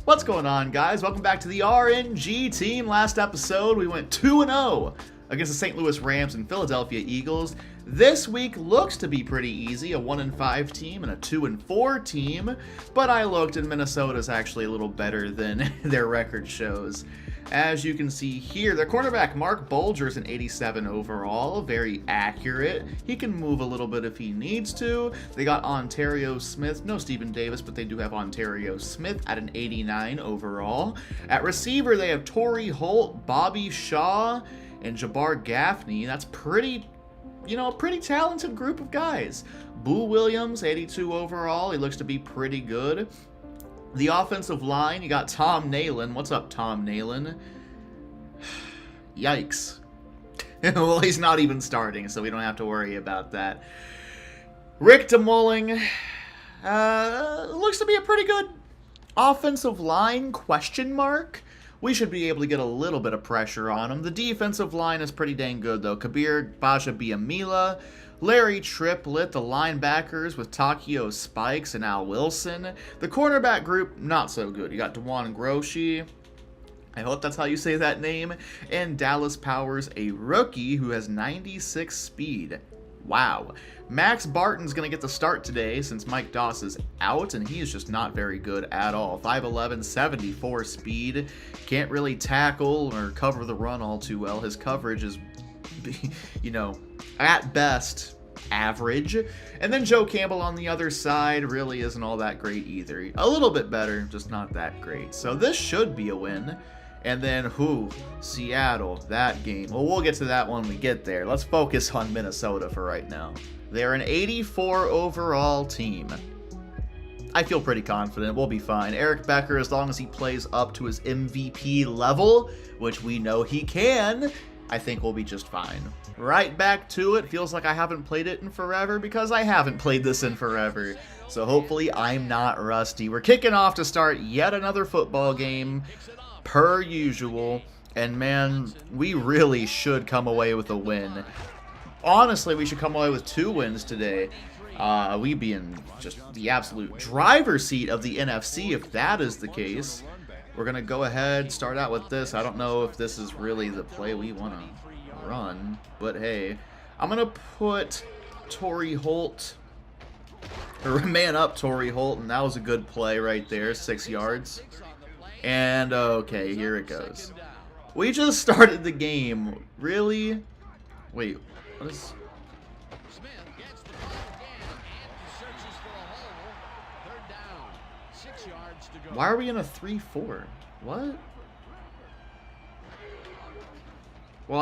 What's going on, guys? Welcome back to the RNG team. Last episode, we went 2-0 against the St. Louis Rams and Philadelphia Eagles. This week looks to be pretty easy, a 1-5 team and a 2-4 team, but I looked and Minnesota's actually a little better than their record shows. As you can see here, their cornerback Mark Bulger's an 87 overall, very accurate. He can move a little bit if he needs to. They got Ontario Smith, no Stephen Davis, but they do have Ontario Smith at an 89 overall. At receiver, they have Torrey Holt, Bobby Shaw, and Jabbar Gaffney. That's pretty talented group of guys. Boo Williams, 82 overall. He looks to be pretty good. The offensive line, you got Tom Nalen. What's up, Tom Nalen? Yikes. Well, he's not even starting, so we don't have to worry about that. Rick DeMulling. Looks to be a pretty good offensive line, question mark. We should be able to get a little bit of pressure on him. The defensive line is pretty dang good, though. Kabir Bajabiamila, Larry Triplett, the linebackers with Takio Spikes and Al Wilson. The cornerback group, not so good. You got DeJuan Groshie, I hope that's how you say that name, and Dallas Powers, a rookie who has 96 speed. Wow. Max Barton's going to get the start today since Mike Doss is out, and he is just not very good at all. 5'11", 74 speed. Can't really tackle or cover the run all too well. His coverage is, at best, average. And then Joe Campbell on the other side really isn't all that great either. A little bit better, just not that great. So this should be a win. And then Seattle, that game. Well, we'll get to that when we get there. Let's focus on Minnesota for right now. They're an 84 overall team. I feel pretty confident. We'll be fine. Eric Becker, as long as he plays up to his MVP level, which we know he can, I think we'll be just fine. Right back to it. Feels like I haven't played it in forever because I haven't played this in forever. So hopefully I'm not rusty. We're kicking off to start yet another football game, per usual. And man, we really should come away with a win. Honestly, we should come away with 2 wins today. We be in just the absolute driver's seat of the NFC if that is the case. We're going to go ahead, start out with this. I don't know if this is really the play we want to run, but hey. I'm going to put Torrey Holt, or man up Torrey Holt, and that was a good play right there, 6 yards. And okay, here it goes. We just started the game. Really? Wait, what is... Why are we in a 3-4? What? Well,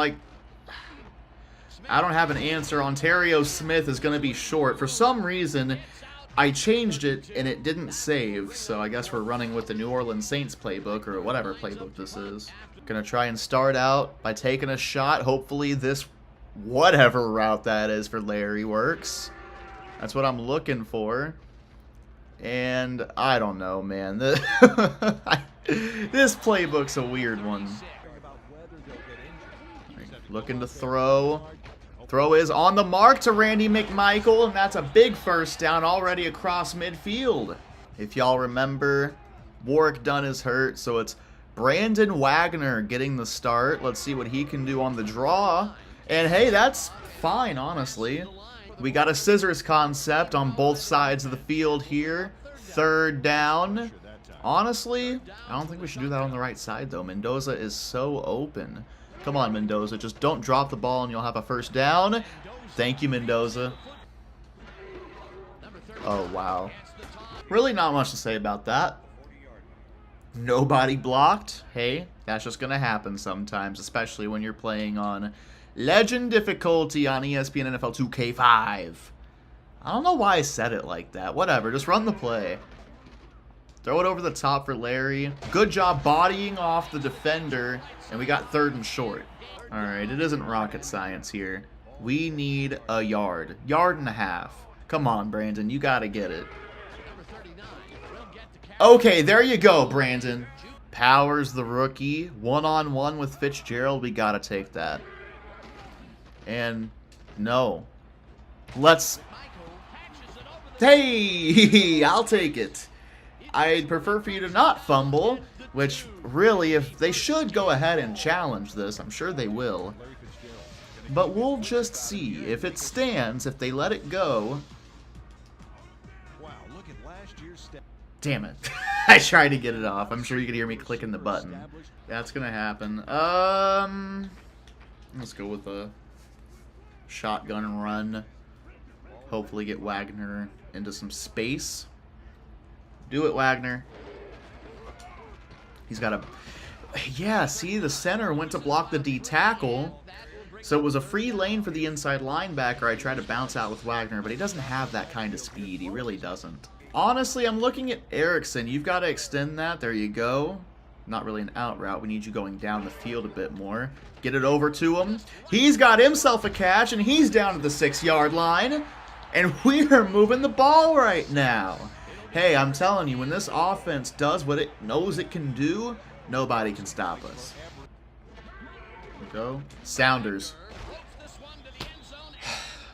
I don't have an answer. Ontario Smith is going to be short. For some reason, I changed it and it didn't save. So I guess we're running with the New Orleans Saints playbook or whatever playbook this is. Going to try and start out by taking a shot. Hopefully this whatever route that is for Larry works. That's what I'm looking for. And I don't know, man. This playbook's a weird one. Looking to throw. Throw is on the mark to Randy McMichael, and that's a big first down already across midfield. If y'all remember, Warwick Dunn is hurt, so it's Brandon Wagner getting the start. Let's see what he can do on the draw. And hey, that's fine, honestly. We got a scissors concept on both sides of the field here. 3rd down. Honestly, I don't think we should do that on the right side, though. Mendoza is so open. Come on, Mendoza. Just don't drop the ball and you'll have a first down. Thank you, Mendoza. Oh, wow. Really not much to say about that. Nobody blocked. Hey, that's just going to happen sometimes, especially when you're playing on Legend difficulty on ESPN NFL 2K5. I don't know why I said it like that. Whatever, just run the play. Throw it over the top for Larry. Good job bodying off the defender, and we got 3rd and short. All right, it isn't rocket science here. We need a yard. 1.5 yards. Come on, Brandon, you got to get it. Okay, there you go, Brandon. Powers, the rookie. One-on-one with Fitzgerald. We got to take that. And no. Let's... Hey, I'll take it. I'd prefer for you to not fumble, which really, if they should go ahead and challenge this, I'm sure they will. But we'll just see. If it stands, if they let it go... Damn it. I tried to get it off. I'm sure you could hear me clicking the button. That's going to happen. Let's go with a shotgun run. Hopefully get Wagner into some space. Do it, Wagner. He's got a... Yeah, see, the center went to block the D tackle. So it was a free lane for the inside linebacker. I tried to bounce out with Wagner, but he doesn't have that kind of speed. He really doesn't. Honestly, I'm looking at Erickson. You've got to extend that. There you go. Not really an out route. We need you going down the field a bit more. Get it over to him. He's got himself a catch, and he's down to the 6-yard line. And we are moving the ball right now. Hey, I'm telling you, when this offense does what it knows it can do, nobody can stop us. Go. Sounders.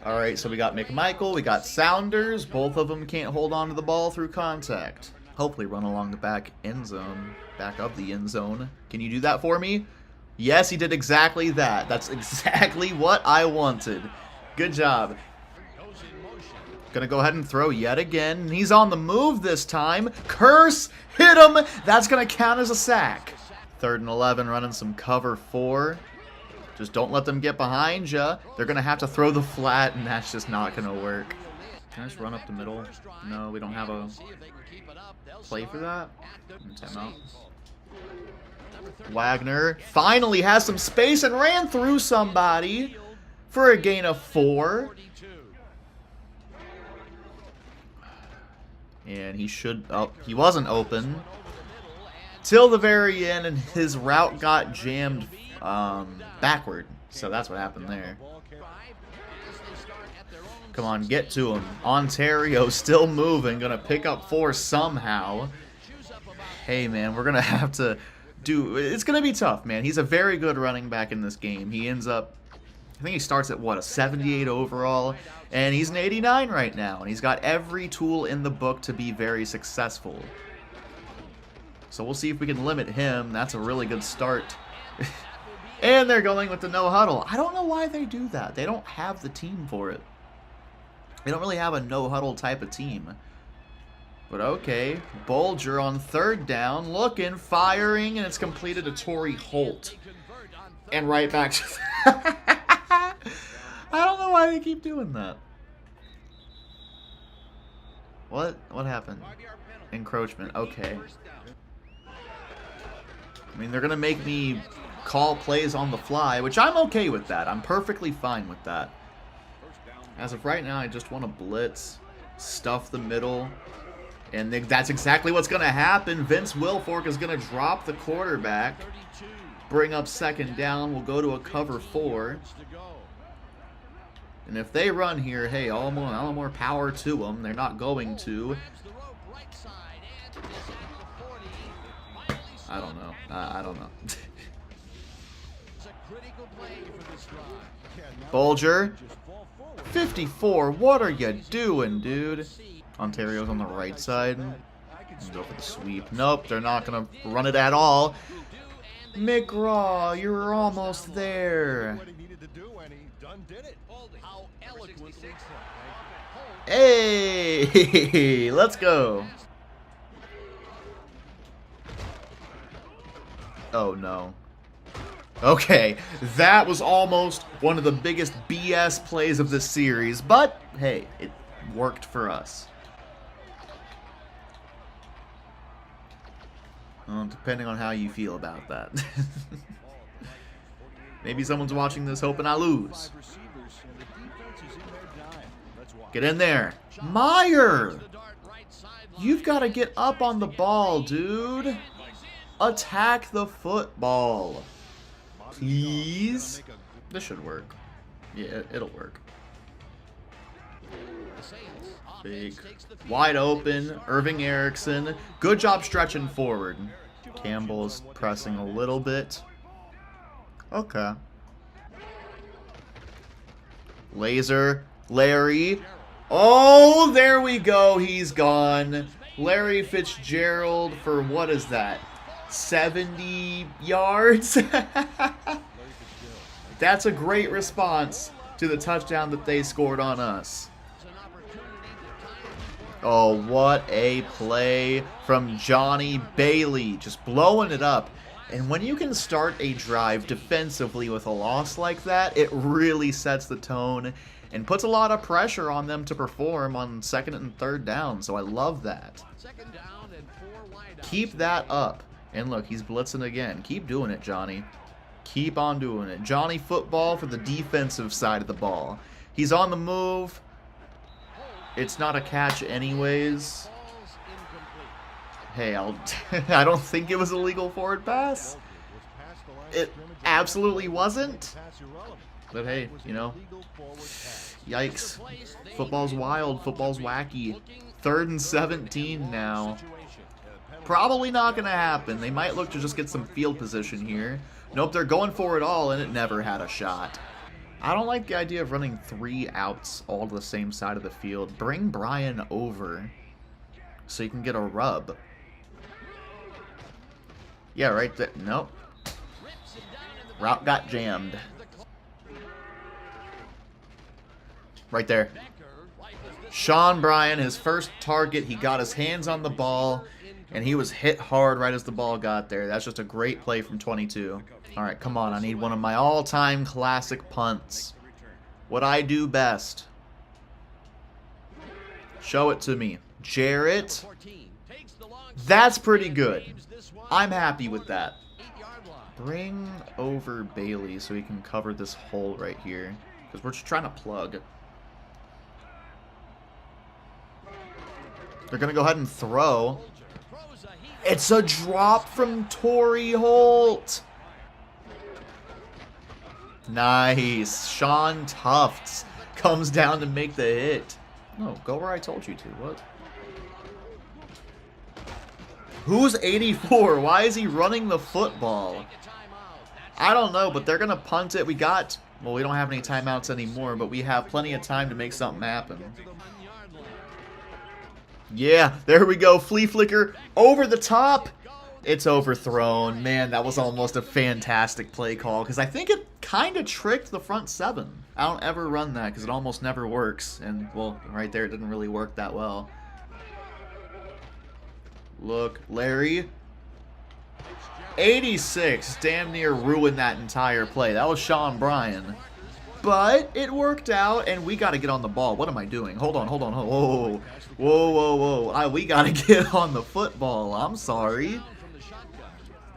Alright, so we got McMichael, we got Sounders. Both of them can't hold on to the ball through contact. Hopefully run along the back end zone. Back of the end zone. Can you do that for me? Yes, he did exactly that. That's exactly what I wanted. Good job. Gonna go ahead and throw yet again. He's on the move this time. Curse! Hit him! That's gonna count as a sack. 3rd and 11, running some cover 4. Just don't let them get behind you. They're going to have to throw the flat, and that's just not going to work. Can I just run up the middle? No, we don't have a play for that. Timeout. Wagner finally has some space and ran through somebody for a gain of 4. And he should... Oh, he wasn't open till the very end, and his route got jammed backward. So that's what happened there. Come on, get to him. Ontario still moving. Gonna pick up 4 somehow. Hey, man, we're gonna have to do... It's gonna be tough, man. He's a very good running back in this game. He ends up... I think he starts at, what, a 78 overall? And he's an 89 right now. And he's got every tool in the book to be very successful. So we'll see if we can limit him. That's a really good start. And they're going with the no huddle. I don't know why they do that. They don't have the team for it. They don't really have a no huddle type of team. But okay. Bulger on 3rd down. Looking, firing, and it's completed to Torrey Holt. And right back to... I don't know why they keep doing that. What? What happened? Encroachment. Okay. I mean, they're going to make me call plays on the fly, which I'm okay with that. I'm perfectly fine with that. As of right now, I just want to blitz, stuff the middle, and that's exactly what's going to happen. Vince Wilfork is going to drop the quarterback, bring up 2nd down. We'll go to a cover 4. And if they run here, hey, all more power to them. They're not going to. I don't know. I don't know. Bulger. 54. What are you doing, dude? Ontario's on the right side. Go for the sweep. Nope, they're not going to run it at all. McGraw, you're almost there. Hey, let's go. Oh, no. Okay, that was almost one of the biggest BS plays of this series, but hey, it worked for us. Well, depending on how you feel about that. Maybe someone's watching this hoping I lose. Get in there. Meyer! You've got to get up on the ball, dude. Attack the football. Please. This should work. Yeah, it'll work. Big. Wide open. Irving Erickson. Good job stretching forward. Campbell's pressing a little bit. Okay. Laser. Larry. Oh, there we go. He's gone. Larry Fitzgerald for, what is that, 70 yards? That's a great response to the touchdown that they scored on us. Oh, what a play from Johnny Bailey, just blowing it up. And when you can start a drive defensively with a loss like that, it really sets the tone and puts a lot of pressure on them to perform on second and third down. So I love that. Keep that up. And look, he's blitzing again. Keep doing it, Johnny. Keep on doing it. Johnny football for the defensive side of the ball. He's on the move. It's not a catch anyways. Hey, I don't think it was a legal forward pass. It absolutely wasn't. But hey, you know, yikes. Football's wild. Football's wacky. 3rd and 17 now. Probably not going to happen. They might look to just get some field position here. Nope, they're going for it all, and it never had a shot. I don't like the idea of running 3 outs all to the same side of the field. Bring Brian over so you can get a rub. Yeah, right there. Nope. Route got jammed. Right there. Sean Bryan, his first target, he got his hands on the ball, and he was hit hard right as the ball got there. That's just a great play from 22. All right, come on. I need one of my all-time classic punts. What I do best. Show it to me. Jarrett. That's pretty good. I'm happy with that. Bring over Bailey so he can cover this hole right here. Because we're just trying to plug. They're going to go ahead and throw. It's a drop from Torrey Holt. Nice. Sean Tufts comes down to make the hit. No, go where I told you to. What? Who's 84? Why is he running the football? I don't know, but they're going to punt it. We don't have any timeouts anymore, but we have plenty of time to make something happen. Yeah, there we go. Flea flicker over the top. It's overthrown. Man, that was almost a fantastic play call because I think it kind of tricked the front 7. I don't ever run that because it almost never works. And, well, right there, it didn't really work that well. Look, Larry. 86. Damn near ruined that entire play. That was Sean Bryan. But it worked out, and we got to get on the ball. What am I doing? Hold on. Whoa. We got to get on the football. I'm sorry.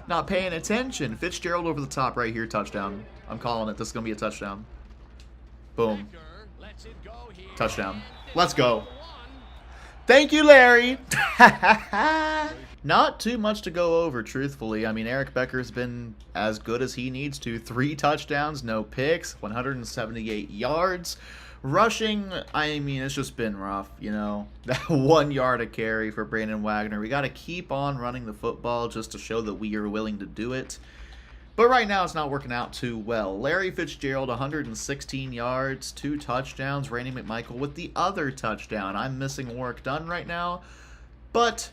Not paying attention. Fitzgerald over the top right here. Touchdown. I'm calling it. This is going to be a touchdown. Boom. Touchdown. Let's go. Thank you, Larry. Not too much to go over, truthfully. I mean, Eric Becker's been as good as he needs to. 3 touchdowns, no picks, 178 yards. Rushing, I mean, it's just been rough, you know. That 1 yard a carry for Brandon Wagner. We got to keep on running the football just to show that we are willing to do it. But right now, it's not working out too well. Larry Fitzgerald, 116 yards, 2 touchdowns. Randy McMichael with the other touchdown. I'm missing Warwick Dunn right now. But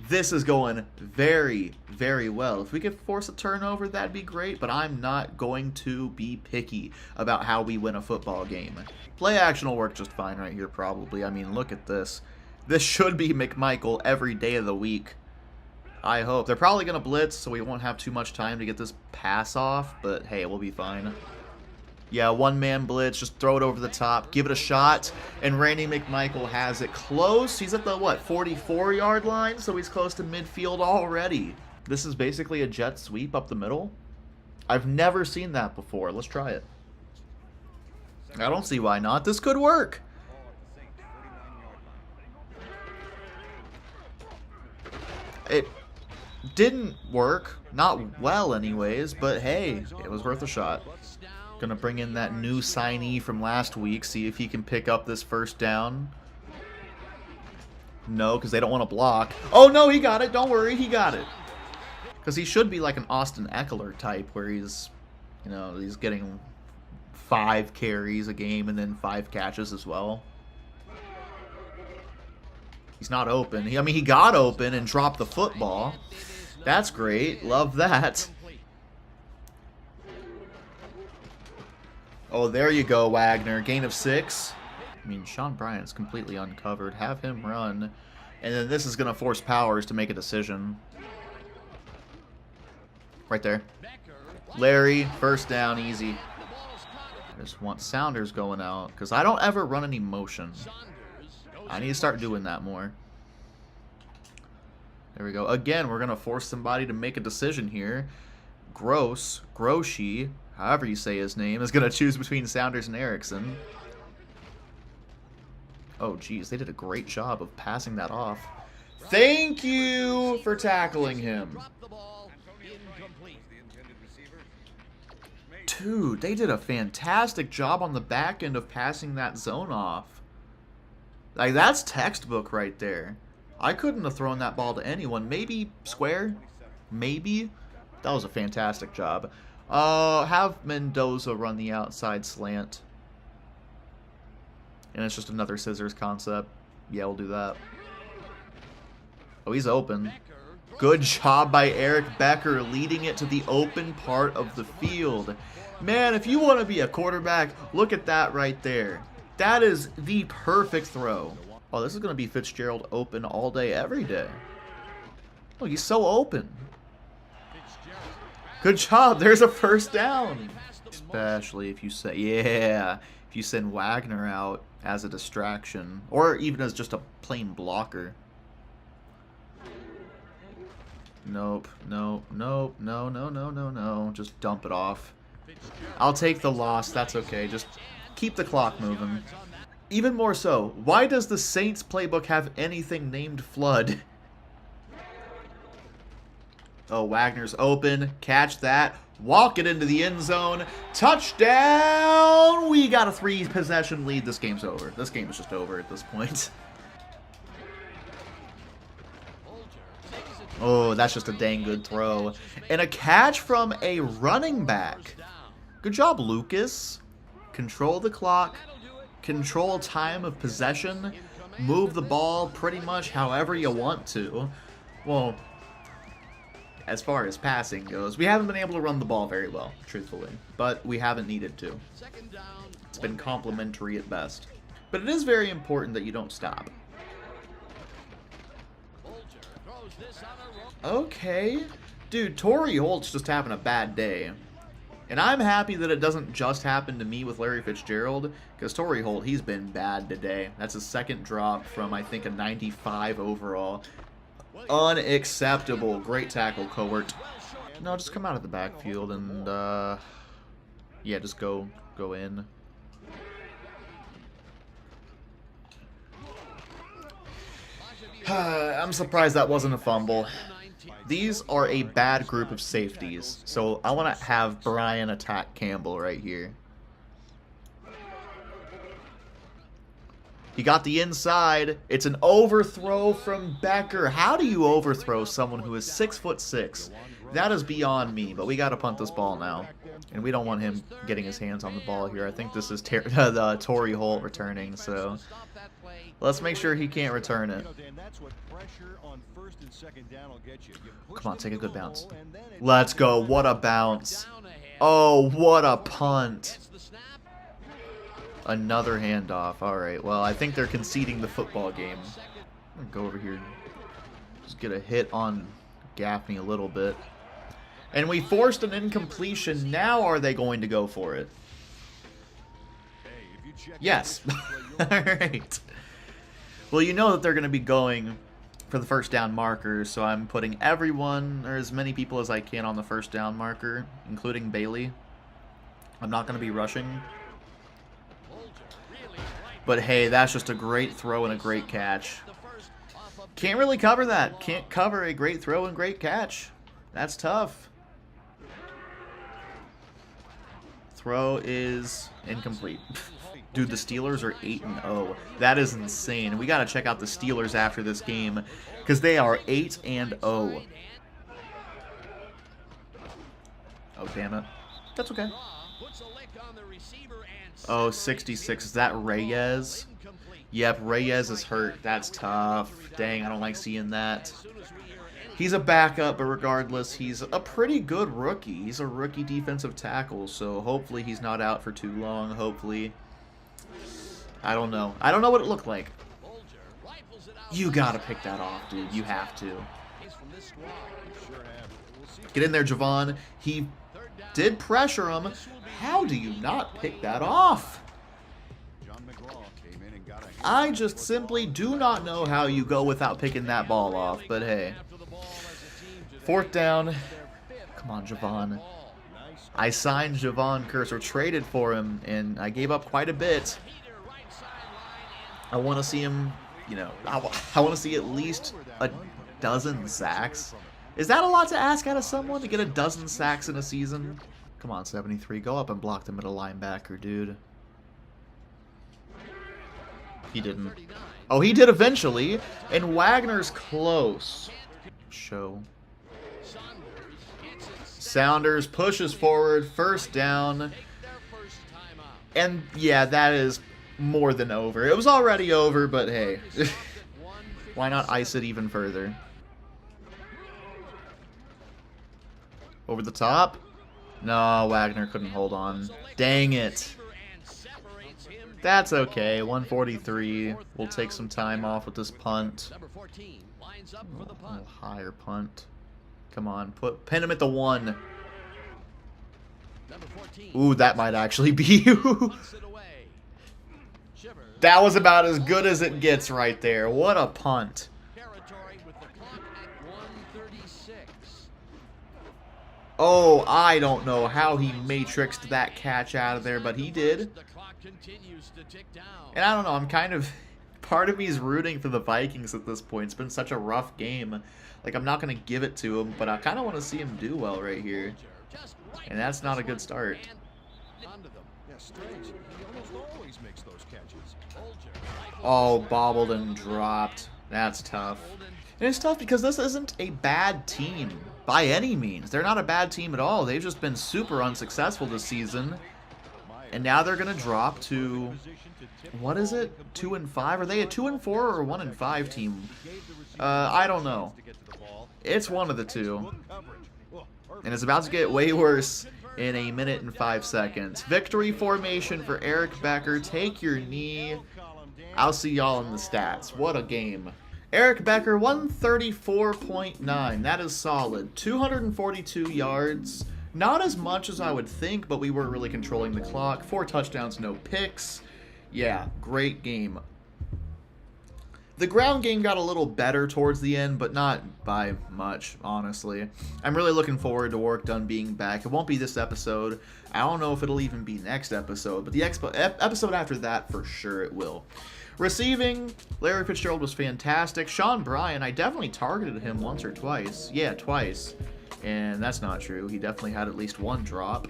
this is going very, very well. If we could force a turnover, that'd be great. But I'm not going to be picky about how we win a football game. Play action will work just fine right here, probably. I mean, look at this. This should be McMichael every day of the week. I hope. They're probably going to blitz, so we won't have too much time to get this pass off. But, hey, we'll be fine. Yeah, 1-man blitz. Just throw it over the top. Give it a shot. And Randy McMichael has it close. He's at the, 44-yard line? So he's close to midfield already. This is basically a jet sweep up the middle. I've never seen that before. Let's try it. I don't see why not. This could work. It didn't work. Not well anyways, but hey, it was worth a shot. Gonna bring in that new signee from last week, see if he can pick up this first down. No, because they don't want to block. Oh no, he got it. Don't worry, he got it. Because he should be like an Austin Eckler type, where he's, you know, he's getting 5 carries a game and then 5 catches as well. He's not open. I mean, he got open and dropped the football. That's great. Love that. Oh, there you go, Wagner. Gain of 6. I mean, Sean Bryant's completely uncovered. Have him run. And then this is going to force Powers to make a decision. Right there. Larry, first down, easy. I just want Saunders going out because I don't ever run any motion. I need to start doing that more. There we go. Again, we're going to force somebody to make a decision here. Groshi, however you say his name, is going to choose between Saunders and Erickson. Oh, geez, they did a great job of passing that off. Thank you for tackling him. Dude, they did a fantastic job on the back end of passing that zone off. Like, that's textbook right there. I couldn't have thrown that ball to anyone. Maybe square? Maybe? That was a fantastic job. Have Mendoza run the outside slant. And it's just another scissors concept. Yeah, we'll do that. Oh, he's open. Good job by Eric Becker leading it to the open part of the field. Man, if you want to be a quarterback, look at that right there. That is the perfect throw. Oh, this is going to be Fitzgerald open all day, every day. Oh, he's so open. Good job. There's a first down. Especially if you say, yeah, if you send Wagner out as a distraction or even as just a plain blocker. Nope, nope, nope, no, no, no, no, no. Just dump it off. I'll take the loss. That's okay. Just keep the clock moving. Even more so, why does the Saints playbook have anything named Flood? Oh, Wagner's open. Catch that. Walk it into the end zone. Touchdown! We got a 3-possession lead. This game's over. This game is just over at this point. Oh, that's just a dang good throw. And a catch from a running back. Good job, Lucas. Control the clock. Control time of possession. Move the ball pretty much however you want to. Well, as far as passing goes, we haven't been able to run the ball very well, truthfully. But we haven't needed to. It's been complimentary at best. But it is very important that you don't stop. Okay. Dude, Torrey Holt's just having a bad day. And I'm happy that it doesn't just happen to me with Larry Fitzgerald, because Torrey Holt, he's been bad today. That's his second drop from, I think, a 95 overall. Unacceptable. Great tackle, Cowart. No, just come out of the backfield and, yeah, just go in. I'm surprised that wasn't a fumble. These are a bad group of safeties, so I want to have Brian attack Campbell right here. He got the inside. It's an overthrow from Becker. How do you overthrow someone who is 6'6"? That is beyond me, but we got to punt this ball now. And we don't want him getting his hands on the ball here. I think this is the Torrey Holt returning, so let's make sure he can't return it. Come on, take a good bounce. Let's go. What a bounce. Oh, what a punt. Another handoff. All right, well, I think they're conceding the football game. I'm going to go over here. Just get a hit on Gaffney a little bit. And we forced an incompletion. Now are they going to go for it? Yes. All right. Well, you know that they're going to be going for the first down marker, so I'm putting everyone, or as many people as I can, on the first down marker, including Bailey. I'm not going to be rushing. But hey, that's just a great throw and a great catch. Can't really cover that. Can't cover a great throw and great catch. That's tough. Throw is incomplete. Dude, the Steelers are 8-0. That is insane. We got to check out the Steelers after this game because they are 8-0. Oh, damn it. That's okay. Oh, 66. Is that Reyes? Yep, Reyes is hurt. That's tough. Dang, I don't like seeing that. He's a backup, but regardless, he's a pretty good rookie. He's a rookie defensive tackle, so hopefully he's not out for too long. Hopefully. I don't know. I don't know what it looked like. You gotta pick that off, dude. You have to. Get in there, Javon. He did pressure him. How do you not pick that off? I just simply do not know how you go without picking that ball off, but hey. 4th down. Come on, Javon. I signed Javon Curse, or traded for him, and I gave up quite a bit. I want to see him, you know, I want to see at least a dozen sacks. Is that a lot to ask out of someone, to get a dozen sacks in a season? Come on, 73. Go up and block the middle linebacker, dude. He didn't. Oh, he did eventually. And Wagner's close. Show. Saunders pushes forward. 1st down. And, yeah, that is more than over. It was already over, but hey. Why not ice it even further? Over the top? No, Wagner couldn't hold on. Dang it. That's okay. 143. We'll take some time off with this punt. A little higher punt. Come on. Pin him at the 1. Ooh, that might actually be you. That was about as good as it gets right there. What a punt. Oh, I don't know how he matrixed that catch out of there, but he did. And I don't know, I'm kind of... Part of me is rooting for the Vikings at this point. It's been such a rough game. Like, I'm not going to give it to him, but I kind of want to see him do well right here. And that's not a good start. Oh, bobbled and dropped. That's tough. And it's tough because this isn't a bad team by any means. They're not a bad team at all. They've just been super unsuccessful this season. And now they're going to drop to, what is it? 2-5? Are they a 2-4 or a 1-5 team? I don't know. It's one of the two. And it's about to get way worse in 1 minute and 5 seconds. Victory formation for Eric Becker. Take your knee. I'll see y'all in the stats. What a game. Eric Becker, 134.9. That is solid. 242 yards. Not as much as I would think, but we were really controlling the clock. 4 touchdowns, no picks. Yeah, great game. The ground game got a little better towards the end, but not by much, honestly. I'm really looking forward to Work Done being back. It won't be this episode. I don't know if it'll even be next episode, but the episode after that, for sure it will. Receiving, Larry Fitzgerald was fantastic. Sean Bryan, I definitely targeted him once or twice. Yeah, twice. And that's not true. He definitely had at least 1 drop.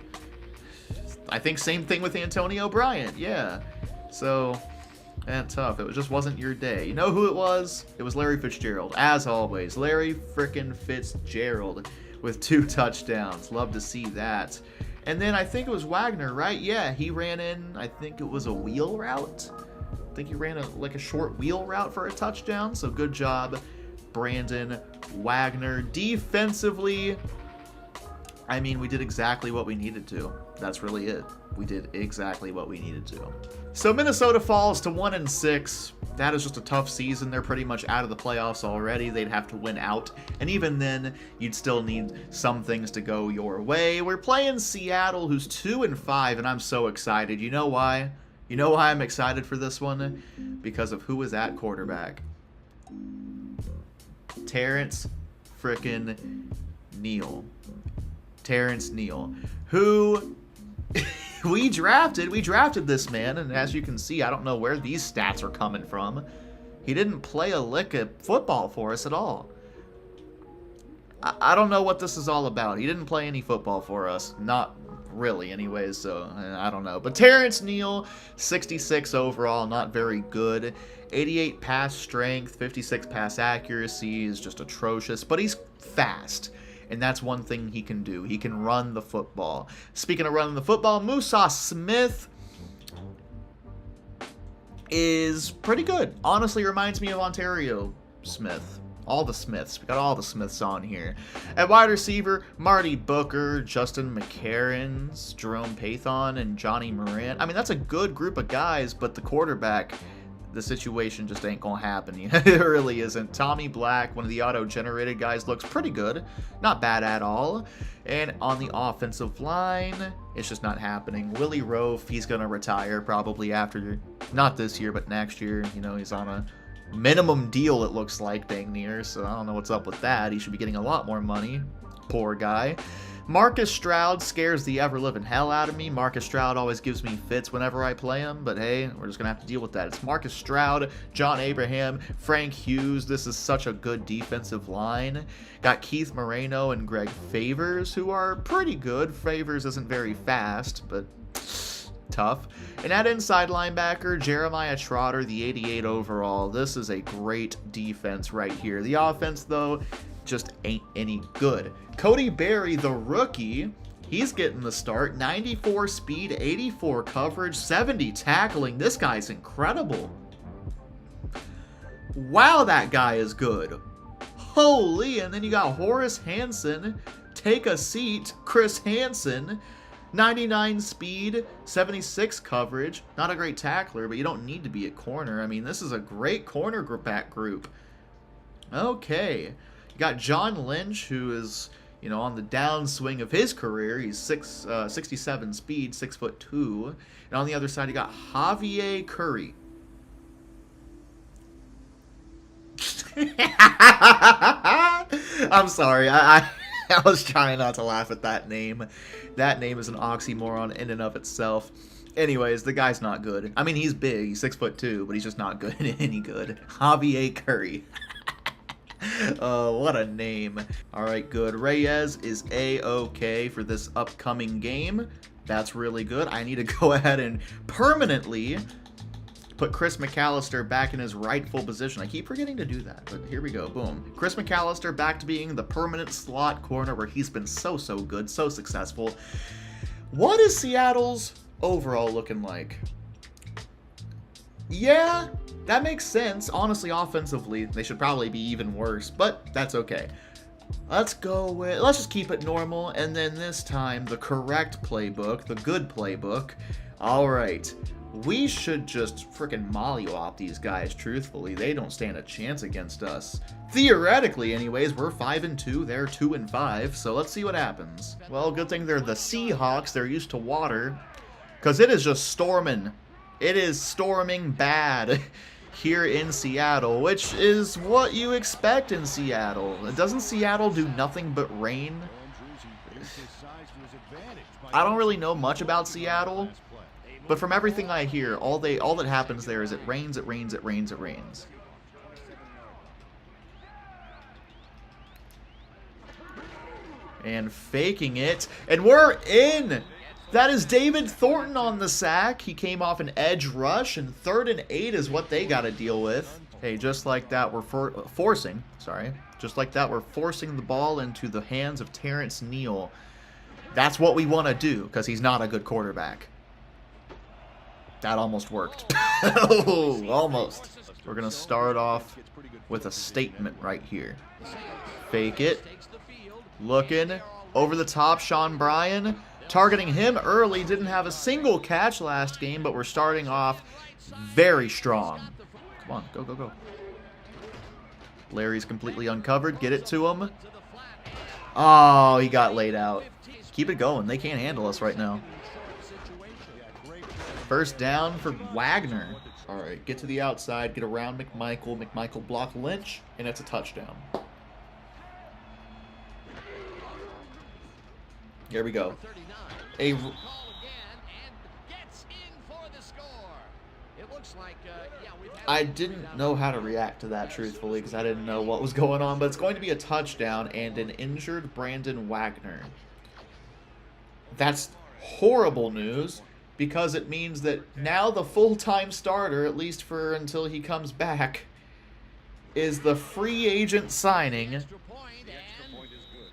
I think same thing with Antonio Bryant. Yeah. So, tough. It just wasn't your day. You know who it was? It was Larry Fitzgerald. As always, Larry frickin' Fitzgerald with 2 touchdowns. Love to see that. And then I think it was Wagner, right? Yeah, he ran in, I think it was a wheel route. I think he ran a short wheel route for a touchdown. So good job, Brandon Wagner. Defensively, I mean, we did exactly what we needed to. That's really it. We did exactly what we needed to. So Minnesota falls to 1-6. That is just a tough season. They're pretty much out of the playoffs already. They'd have to win out. And even then, you'd still need some things to go your way. We're playing Seattle, who's 2-5, and I'm so excited. You know why? You know why I'm excited for this one? Because of who is at quarterback. Terrance frickin' Neal. Terrance Neal. Who... We drafted this man, and as you can see, I don't know where these stats are coming from. He didn't play a lick of football for us at all. I don't know what this is all about. He didn't play any football for us. Not really, anyways, so I don't know. But Terrance Neal, 66 overall, not very good. 88 pass strength, 56 pass accuracy is just atrocious, but he's fast. and that's one thing he can do. He can run the football. Speaking of running the football, Musa Smith is pretty good. Honestly, reminds me of Ontario Smith. All the Smiths. We got all the Smiths on here. At wide receiver, Marty Booker, Justin McCarrans, Jerome Pathon, and Johnny Moran. I mean, that's a good group of guys, but the quarterback, the situation just ain't gonna happen. It really isn't. Tommy Black, one of the auto-generated guys, looks pretty good. Not bad at all. And on the offensive line, it's just not happening. Willie Rofe, he's gonna retire probably after, not this year, but next year. You know, he's on a minimum deal, it looks like, dang near, so I don't know what's up with that. He should be getting a lot more money. Poor guy. Marcus Stroud scares the ever-living hell out of me. Marcus Stroud always gives me fits whenever I play him, but hey, we're just going to have to deal with that. It's Marcus Stroud, John Abraham, Frank Hughes. This is such a good defensive line. Got Keith Moreno and Greg Favors, who are pretty good. Favors isn't very fast, but tough. And at inside linebacker, Jeremiah Trotter, the 88 overall. This is a great defense right here. The offense, though, just ain't any good. Cody Berry, the rookie, he's getting the start. 94 speed, 84 coverage, 70 tackling. This guy's incredible. Wow, that guy is good. Holy, and then you got Horace Hansen. Take a seat, Chris Hansen. 99 speed, 76 coverage. Not a great tackler, but you don't need to be at corner. I mean, this is a great cornerback group. Okay. You got John Lynch, who is, you know, on the downswing of his career. He's 67 speed, 6'2". And on the other side, you got Javier Curry. I'm sorry. I was trying not to laugh at that name. That name is an oxymoron in and of itself. Anyways, the guy's not good. I mean, he's big. He's 6'2", but he's just not good. Any good. Javier Curry. What a name. Alright, good. Reyes is A-okay for this upcoming game. That's really good. I need to go ahead and permanently put Chris McAllister back in his rightful position. I keep forgetting to do that, but here we go. Boom. Chris McAllister back to being the permanent slot corner where he's been so good, so successful. What is Seattle's overall looking like? Yeah, that makes sense. Honestly, offensively, they should probably be even worse, but that's okay. Let's just keep it normal, and then this time, the correct playbook, the good playbook. All right. We should just frickin' mollywop these guys, truthfully. They don't stand a chance against us. Theoretically, anyways, we're 5-2, they're 2-5, so let's see what happens. Well, good thing they're the Seahawks, they're used to water, because it is just storming. It is storming bad here in Seattle, which is what you expect in Seattle. Doesn't Seattle do nothing but rain? I don't really know much about Seattle, but from everything I hear, all that happens there is it rains, it rains, it rains, it rains. And faking it, and we're in! That is David Thornton on the sack. He came off an edge rush, and 3rd and 8 is what they got to deal with. Hey, just like that, we're forcing the ball into the hands of Terrance Neal. That's what we want to do, because he's not a good quarterback. That almost worked. Oh, almost. We're going to start off with a statement right here. Fake it. Looking. Over the top, Sean Bryan. Targeting him early. Didn't have a single catch last game, but we're starting off very strong. Come on, go, go, go. Larry's completely uncovered. Get it to him. Oh, he got laid out. Keep it going. They can't handle us right now. First down for Wagner. All right, get to the outside, get around McMichael. McMichael block Lynch, and it's a touchdown. Here we go. I didn't know how to react to that, truthfully, because I didn't know what was going on, but it's going to be a touchdown and an injured Brandon Wagner. That's horrible news, because it means that now the full-time starter, at least for until he comes back, is the free agent signing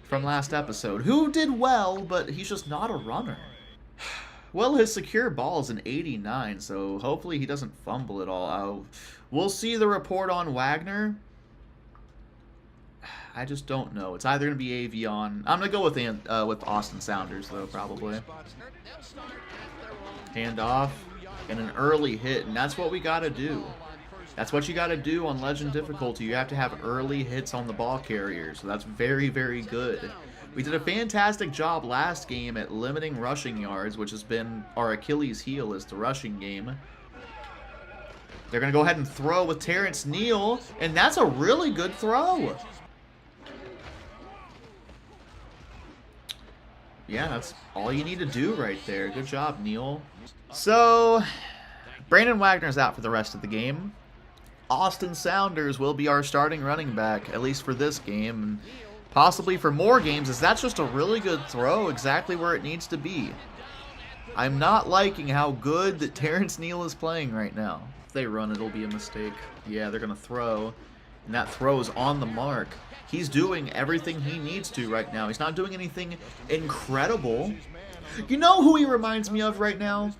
from last episode, who did well, but he's just not a runner. Well, his secure ball is an 89, so hopefully he doesn't fumble it all. We'll see the report on Wagner. I just don't know. It's either going to be Avion. I'm going to go with Austin Saunders, though, probably. Hand off and an early hit, and that's what we got to do. That's what you got to do on Legend difficulty. You have to have early hits on the ball carrier, so that's very, very good. We did a fantastic job last game at limiting rushing yards, which has been our Achilles heel, is the rushing game. They're going to go ahead and throw with Terrance Neal, and that's a really good throw. Yeah, that's all you need to do right there. Good job, Neal. So, Brandon Wagner's out for the rest of the game. Austin Saunders will be our starting running back, at least for this game, and possibly for more games, as that's just a really good throw, exactly where it needs to be. I'm not liking how good that Terrance Neal is playing right now. If they run, it'll be a mistake. Yeah, they're going to throw, and that throw is on the mark. He's doing everything he needs to right now. He's not doing anything incredible. You know who he reminds me of right now?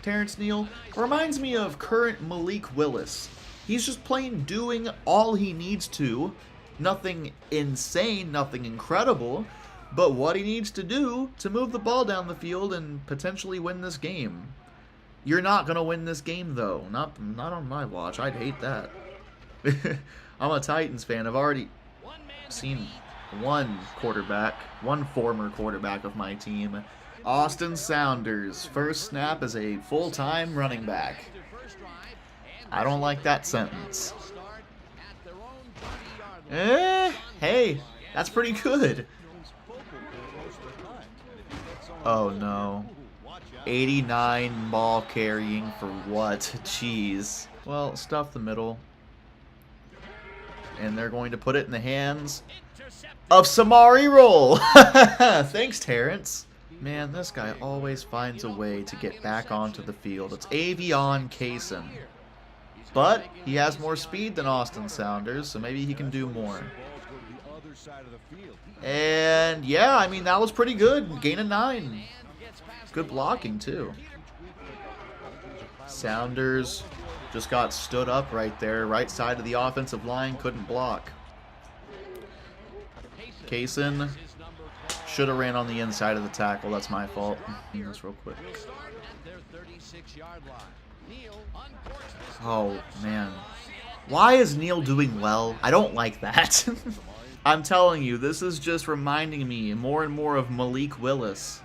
Terrance Neal reminds me of current Malik Willis. He's just doing all he needs to. Nothing insane, nothing incredible, but what he needs to do to move the ball down the field and potentially win this game. You're not going to win this game, though. Not on my watch. I'd hate that. I'm a Titans fan. I've already seen one former quarterback of my team. Austin Saunders, first snap as a full-time running back. I don't like that sentence. Hey, that's pretty good. Oh no. 89 ball carrying for what? Jeez. Well, stuff the middle. And they're going to put it in the hands of Samari Roll. Thanks, Terrance. Man, this guy always finds a way to get back onto the field. It's Avion Kaysen. But he has more speed than Austin Saunders, so maybe he can do more. And yeah, I mean, that was pretty good. Gain of 9. Good blocking, too. Saunders just got stood up right there. Right side of the offensive line, couldn't block. Kaysen should have ran on the inside of the tackle. That's my fault. This real quick. Oh, man. Why is Neal doing well? I don't like that. I'm telling you, this is just reminding me more and more of Malik Willis.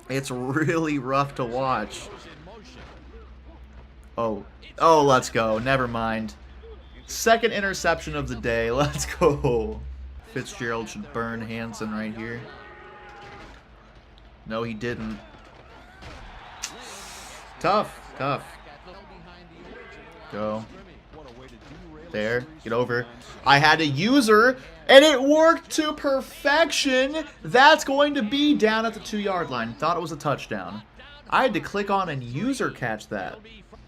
It's really rough to watch. Oh, let's go. Never mind. Second interception of the day. Let's go. Fitzgerald should burn Hansen right here. No, he didn't. Tough. Go. There. Get over. I had a user, and it worked to perfection. That's going to be down at the 2-yard line. Thought it was a touchdown. I had to click on and user catch that.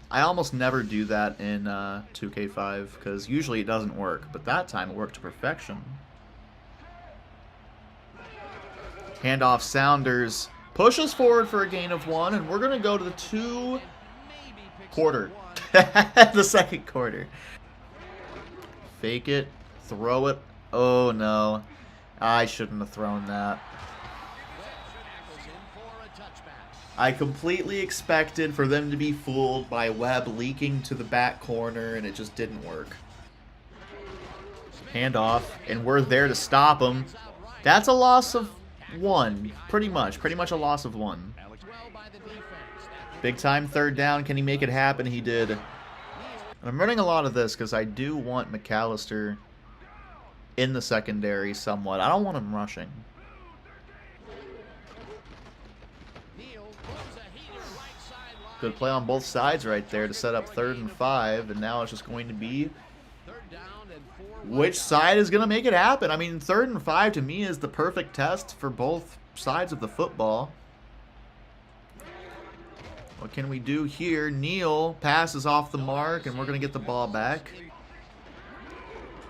I almost never do that in 2K5 because usually it doesn't work, but that time it worked to perfection. Handoff Saunders pushes forward for a gain of 1, and we're going to go to the 2 quarter. The second quarter. Fake it. Throw it. Oh, no. I shouldn't have thrown that. I completely expected for them to be fooled by Webb leaking to the back corner, and it just didn't work. Handoff, and we're there to stop him. That's a loss of 1, pretty much a loss of 1. Big time third down. Can he make it happen? He did. I'm running a lot of this because I do want McAllister in the secondary somewhat. I don't want him rushing. Good play on both sides right there to set up 3rd and 5, and now it's just going to be which side is going to make it happen. I mean, 3rd and 5 to me is the perfect test for both sides of the football. What can we do here? Neal passes off the mark, and we're going to get the ball back.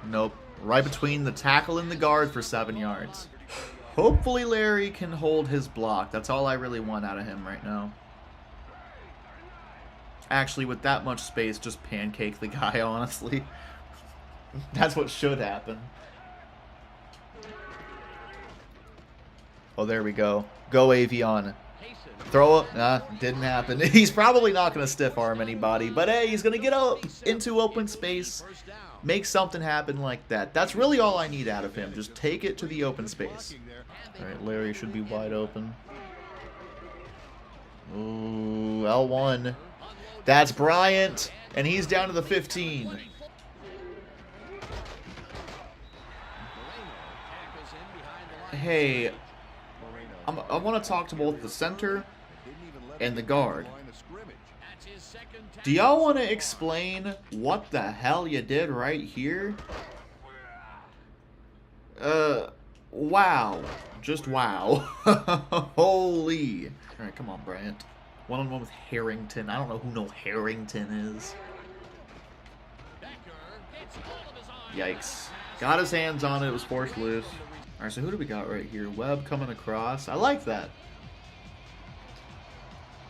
Nope. Right between the tackle and the guard for 7 yards. Hopefully Larry can hold his block. That's all I really want out of him right now. Actually, with that much space, just pancake the guy, honestly. That's what should happen. Oh, there we go. Go, Avion. Throw it. Nah, didn't happen. He's probably not going to stiff arm anybody, but hey, he's going to get up into open space, make something happen like that. That's really all I need out of him. Just take it to the open space. All right, Larry should be wide open. Ooh, L1. That's Bryant, and he's down to the 15. Hey, I want to talk to both the center and the guard. Do y'all want to explain what the hell you did right here? Wow. Just wow. Holy. Alright, come on, Bryant. One-on-one with Harrington. I don't know who no Harrington is. Yikes. Got his hands on it. It was forced loose. Alright, so who do we got right here? Webb coming across. I like that.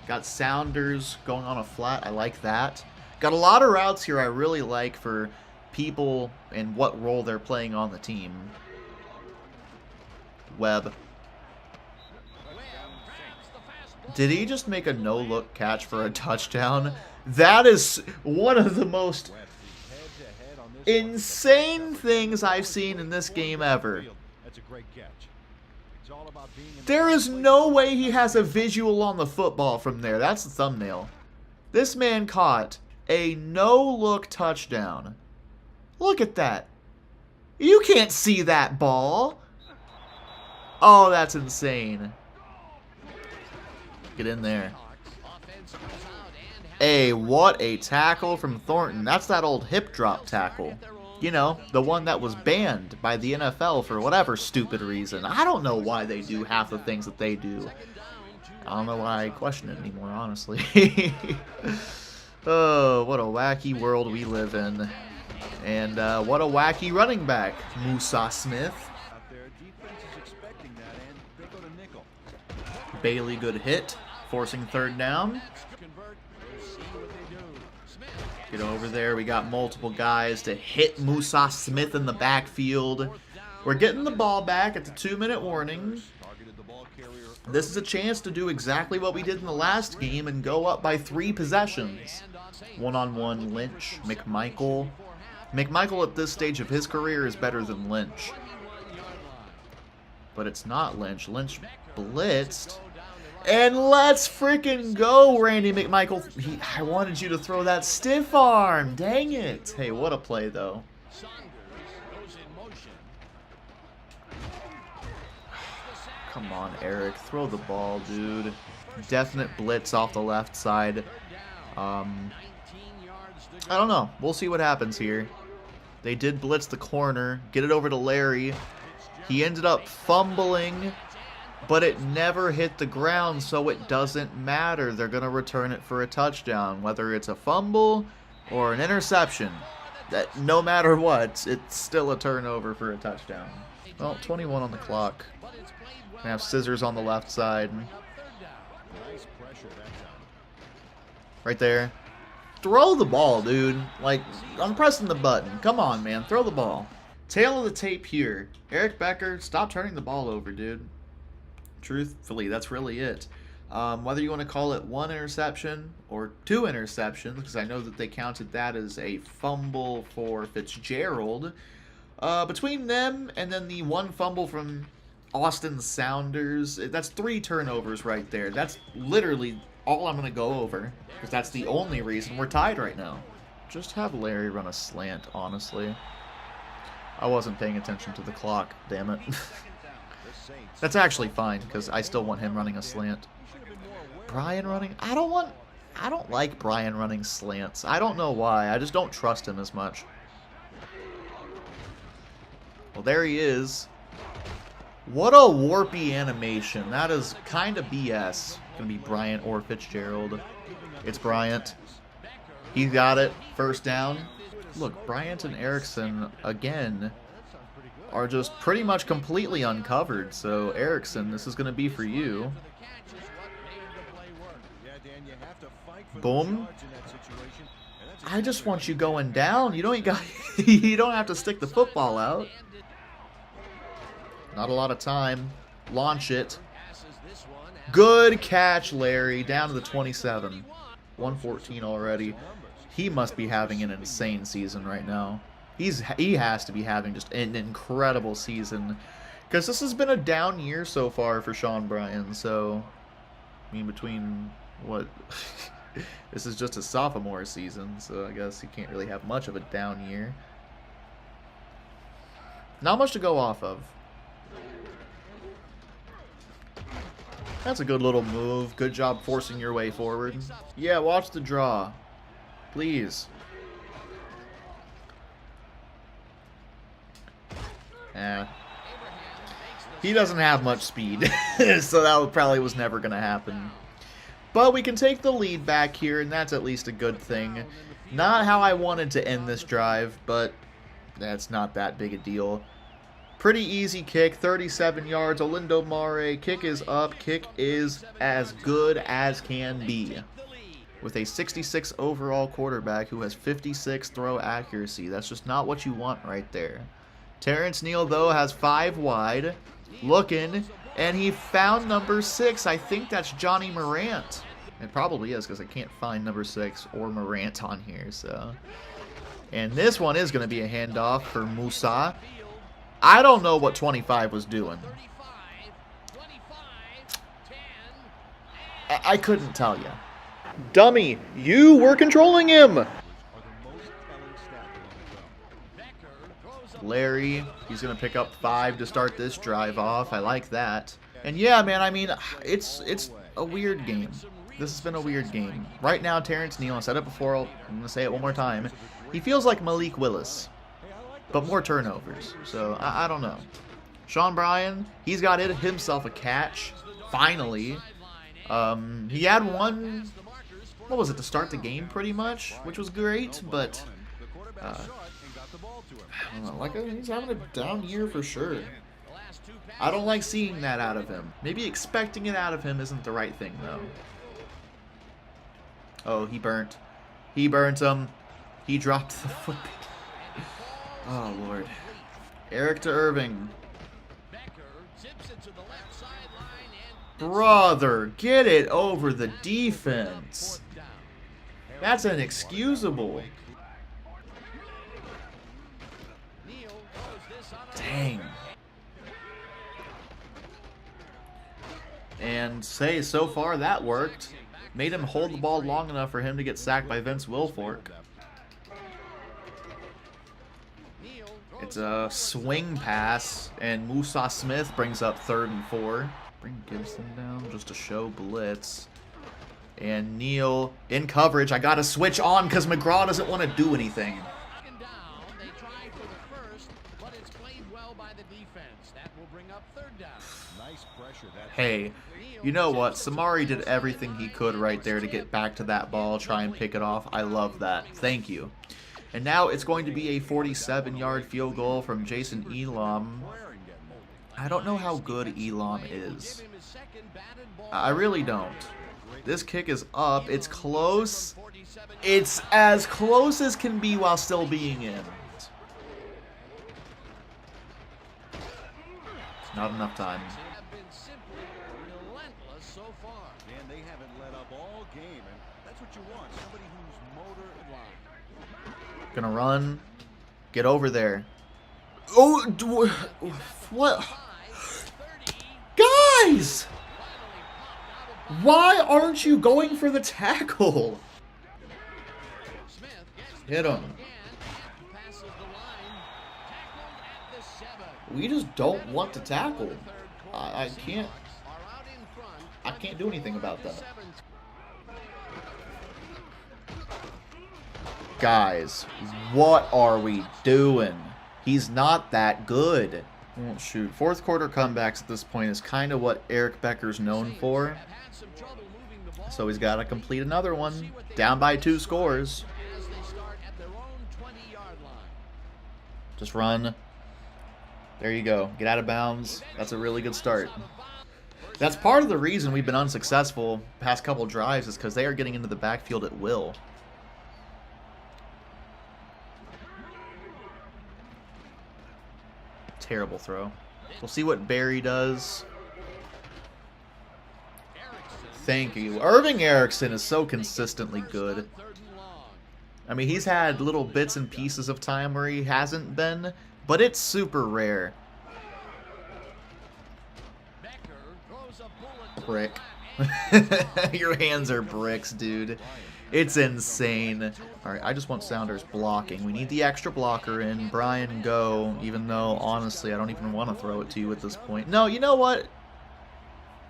Got Sounders going on a flat. I like that. Got a lot of routes here I really like for people and what role they're playing on the team. Webb. Did he just make a no-look catch for a touchdown? That is one of the most insane things I've seen in this game ever. There is no way he has a visual on the football from there. That's the thumbnail. This man caught a no-look touchdown. Look at that. You can't see that ball. Oh, that's insane. Get in there. Hey, what a tackle from Thornton. That's that old hip drop tackle. You know, the one that was banned by the NFL for whatever stupid reason. I don't know why they do half the things that they do. I don't know why I question it anymore, honestly. Oh, what a wacky world we live in. And what a wacky running back, Musa Smith. Bailey, good hit. Forcing third down. Get over there. We got multiple guys to hit Musa Smith in the backfield. We're getting the ball back at the 2-minute warning. This is a chance to do exactly what we did in the last game and go up by 3 possessions. One-on-one Lynch, McMichael. McMichael at this stage of his career is better than Lynch. But it's not Lynch. Lynch blitzed. And let's freaking go, Randy McMichael. I wanted you to throw that stiff arm. Dang it. Hey, what a play, though. Come on, Eric. Throw the ball, dude. Definite blitz off the left side. I don't know. We'll see what happens here. They did blitz the corner. Get it over to Larry. He ended up fumbling, but it never hit the ground, so it doesn't matter. They're going to return it for a touchdown, whether it's a fumble or an interception. That no matter what, it's still a turnover for a touchdown. Well, 21 on the clock. We have Scissors on the left side. Right there. Throw the ball, dude. Like, I'm pressing the button. Come on, man. Throw the ball. Tail of the tape here. Eric Becker, stop turning the ball over, dude. Truthfully, that's really it. Whether you want to call it 1 interception or 2 interceptions, because I know that they counted that as a fumble for Fitzgerald. Between them and then the 1 fumble from Austin Sounders, that's 3 turnovers right there. That's literally all I'm going to go over, because that's the only reason we're tied right now. Just have Larry run a slant, honestly. I wasn't paying attention to the clock, damn it. That's actually fine, because I still want him running a slant. Brian running? I don't like Brian running slants. I don't know why. I just don't trust him as much. Well, there he is. What a warpy animation. That is kind of BS. Gonna be Bryant or Fitzgerald. It's Bryant. He got it. First down. Look, Bryant and Erickson, again, are just pretty much completely uncovered. So, Erickson, this is going to be for you. Boom. I just want you going down. You don't you don't have to stick the football out. Not a lot of time. Launch it. Good catch, Larry. Down to the 27. 114 already. He must be having an insane season right now. He has to be having just an incredible season, because this has been a down year so far for Sean Bryan. So, I mean, between what this is just a sophomore season, so I guess he can't really have much of a down year. Not much to go off of. That's a good little move. Good job forcing your way forward. Yeah, watch the draw. Please. Yeah. He doesn't have much speed, so that probably was never going to happen. But we can take the lead back here, and that's at least a good thing. Not how I wanted to end this drive, but that's not that big a deal. Pretty easy kick, 37 yards. Olindo Mare, kick is up. Kick is as good as can be. With a 66 overall quarterback who has 56 throw accuracy. That's just not what you want right there. Terrance Neal, though, has 5 wide. Looking, and he found number 6. I think that's Johnny Morant. It probably is, because I can't find number 6 or Morant on here. So, and this one is going to be a handoff for Musa. I don't know what 25 was doing. I couldn't tell you. Dummy, you were controlling him. Larry, he's going to pick up 5 to start this drive off. I like that. And yeah, man, I mean, it's a weird game. This has been a weird game. Right now, Terrance Neal, I said it before, I'm going to say it one more time. He feels like Malik Willis, but more turnovers. So, I don't know. Sean Bryan, he's got himself a catch, finally. He had one, what was it, to start the game pretty much, which was great, but I don't know, like, he's having a down year for sure. I don't like seeing that out of him. Maybe expecting it out of him isn't the right thing, though. Oh, he burnt. He burnt him. He dropped the football. Oh, Lord. Eric to Irving. Brother, get it over the defense. That's inexcusable. Dang. And say, so far that worked. Made him hold the ball long enough for him to get sacked by Vince Wilfork. It's a swing pass, and Musa Smith brings up 3rd and 4. Bring Gibson down just to show blitz. And Neal in coverage. I got to switch on because McGraw doesn't want to do anything. Hey, you know what? Samari did everything he could right there to get back to that ball, try and pick it off. I love that. Thank you. And now it's going to be a 47-yard field goal from Jason Elam. I don't know how good Elam is. I really don't. This kick is up. It's close. It's as close as can be while still being in. Not enough time. Gonna run. Get over there. Oh, what? Guys! Why aren't you going for the tackle? Hit him. We just don't want to tackle. I can't do anything about that. Guys, what are we doing? He's not that good. Oh, shoot. 4th quarter comebacks at this point is kind of what Eric Becker's known for. So he's got to complete another one. Down by 2 scores. Just run. There you go. Get out of bounds. That's a really good start. That's part of the reason we've been unsuccessful past couple drives is because they are getting into the backfield at will. Terrible throw. We'll see what Barry does. Thank you. Irving Erickson is so consistently good. I mean, he's had little bits and pieces of time where he hasn't been, but it's super rare. Brick. Your hands are bricks, dude. It's insane. Alright, I just want Sounders blocking. We need the extra blocker in. Brian, go. Even though, honestly, I don't even want to throw it to you at this point. No, you know what?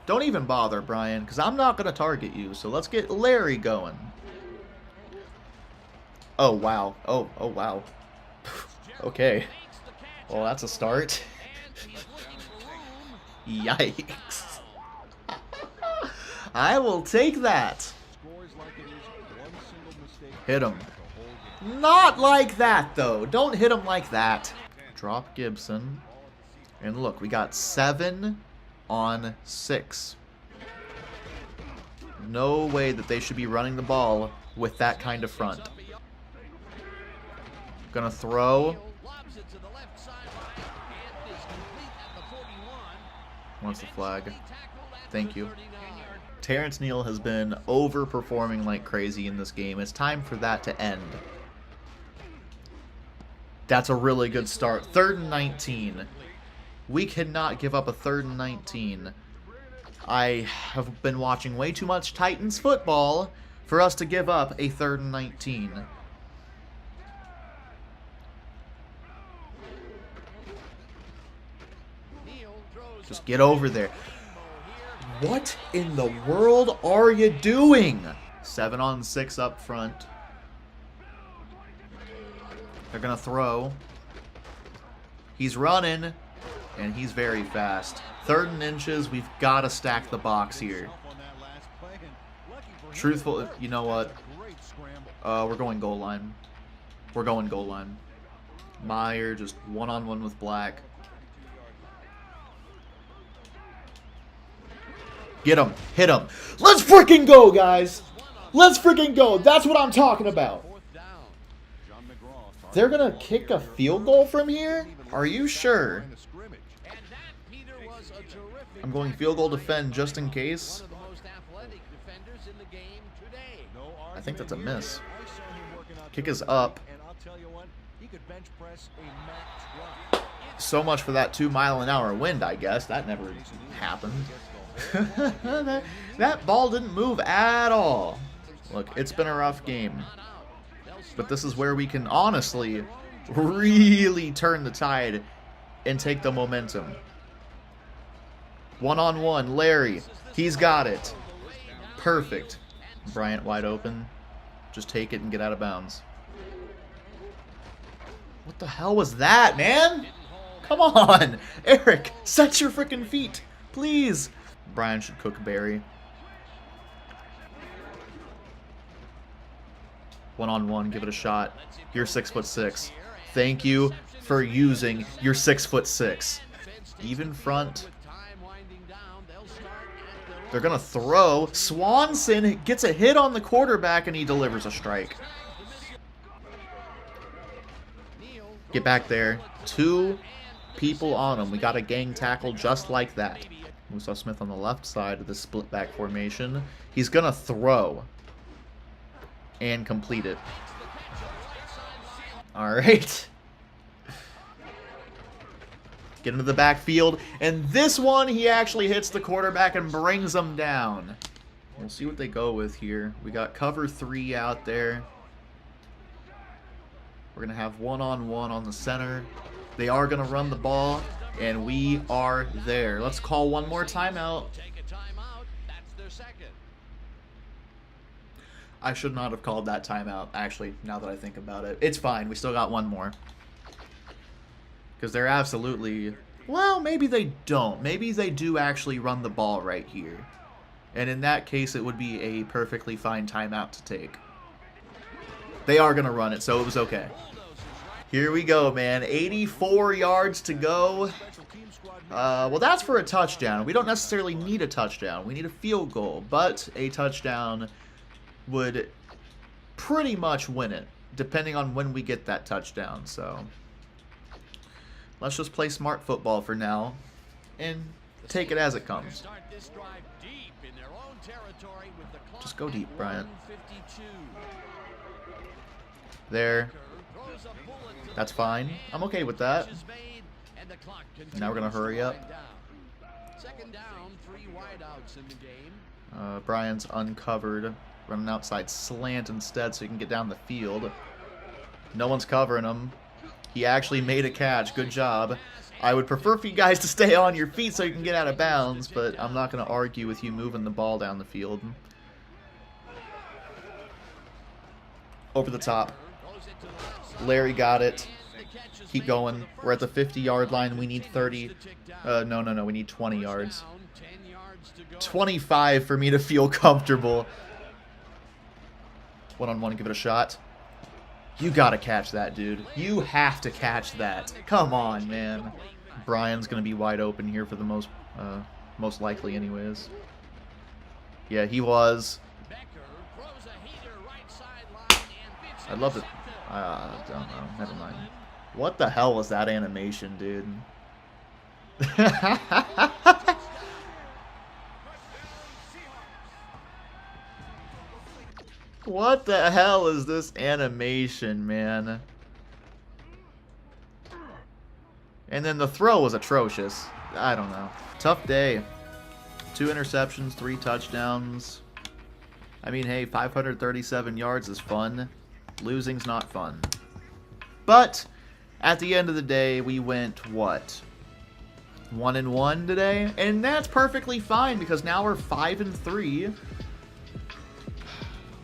Don't even bother, Brian, because I'm not going to target you. So let's get Larry going. Oh, wow. Oh, wow. Okay. Well, that's a start. Yikes. I will take that. Hit him. Not like that, though. Don't hit him like that. Drop Gibson. And look, we got 7 on 6. No way that they should be running the ball with that kind of front. Gonna throw. Wants the flag. Thank you. Terrance Neal has been overperforming like crazy in this game. It's time for that to end. That's a really good start. 3rd and 19. We cannot give up a 3rd and 19. I have been watching way too much Titans football for us to give up a 3rd and 19. Just get over there. What in the world are you doing? 7 on 6 up front. They're going to throw. He's running, and he's very fast. 3rd and inches. We've got to stack the box here. Truthful, you know what? We're going goal line. We're going goal line. Meyer just one-on-one with Black. Get him. Hit him. Let's freaking go, guys. Let's freaking go. That's what I'm talking about. They're going to kick a field goal from here? Are you sure? I'm going field goal defend just in case. I think that's a miss. Kick is up. So much for that 2-mile-an-hour wind, I guess. That never happened. that ball didn't move at all. Look, it's been a rough game. But this is where we can honestly really turn the tide and take the momentum. One-on-one, Larry. He's got it. Perfect. Bryant wide open. Just take it and get out of bounds. What the hell was that, man? Come on. Eric, set your freaking feet. Please. Brian should cook Barry. One-on-one, give it a shot. You're 6'6". Thank you for using your 6'6". Even front. They're gonna throw. Swanson gets a hit on the quarterback and he delivers a strike. Get back there. 2 people on him. We got a gang tackle just like that. Musa Smith on the left side of the split back formation. He's gonna throw and complete it. Alright. Get into the backfield. And this one, he actually hits the quarterback and brings him down. We'll see what they go with here. We got cover 3 out there. We're going to have one-on-one on the center. They are going to run the ball, and we are there. Let's call one more timeout. I should not have called that timeout, actually, now that I think about it. It's fine. We still got one more. Because they're absolutely... Well, maybe they don't. Maybe they do actually run the ball right here. And in that case, it would be a perfectly fine timeout to take. They are going to run it, so it was okay. Here we go, man. 84 yards to go. Well, that's for a touchdown. We don't necessarily need a touchdown. We need a field goal, but a touchdown would pretty much win it, depending on when we get that touchdown. So let's just play smart football for now and take it as it comes. Just go deep, Bryant. There. That's fine. I'm okay with that. Now we're going to hurry up. Brian's uncovered. Running outside slant instead so he can get down the field. No one's covering him. He actually made a catch. Good job. I would prefer for you guys to stay on your feet so you can get out of bounds, but I'm not going to argue with you moving the ball down the field. Over the top. Larry got it. Keep going. We're at the 50-yard line. We need 30. No. We need 20 yards. 25 for me to feel comfortable. One-on-one, give it a shot. You gotta catch that, dude. You have to catch that. Come on, man. Brian's gonna be wide open here for the most likely anyways. Yeah, he was. I'd love to... I don't know. Never mind. What the hell was that animation, dude? What the hell is this animation, man? And then the throw was atrocious. I don't know. Tough day. 2 interceptions, 3 touchdowns. I mean, hey, 537 yards is fun. Losing's not fun. But at the end of the day, we went, what? 1-1 today? And that's perfectly fine because now we're 5-3.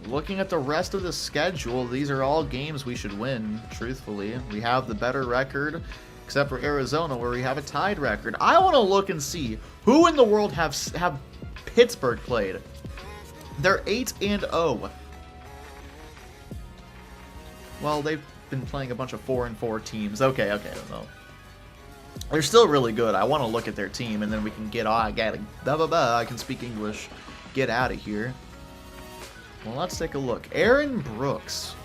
Looking at the rest of the schedule, these are all games we should win, truthfully. We have the better record, except for Arizona, where we have a tied record. I want to look and see who in the world have Pittsburgh played. They're 8-0. Well, they've been playing a bunch of 4-4 teams. Okay, I don't know. They're still really good. I want to look at their team, and then we can get on. I can speak English. Get out of here. Well, let's take a look. Aaron Brooks.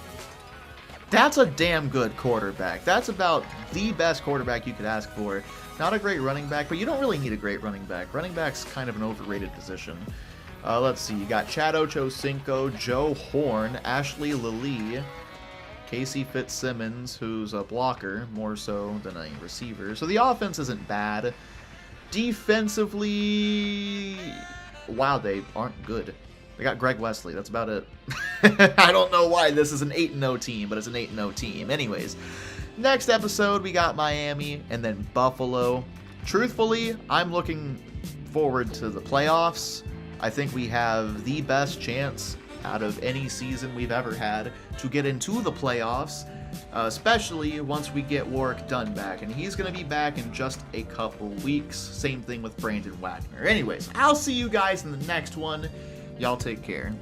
That's a damn good quarterback. That's about the best quarterback you could ask for. Not a great running back, but you don't really need a great running back. Running back's kind of an overrated position. Let's see. You got Chad Ochocinco, Joe Horn, Ashley Lilly, Casey Fitzsimmons, who's a blocker more so than a receiver. So the offense isn't bad. Defensively, wow, they aren't good. They got Greg Wesley. That's about it. I don't know why this is an 8-0 team, but it's an 8-0 team. Anyways, next episode, we got Miami and then Buffalo. Truthfully, I'm looking forward to the playoffs. I think we have the best chance out of any season we've ever had to get into the playoffs, especially once we get Warwick Dunn back. And he's going to be back in just a couple weeks. Same thing with Brandon Wagner. Anyways, I'll see you guys in the next one. Y'all take care.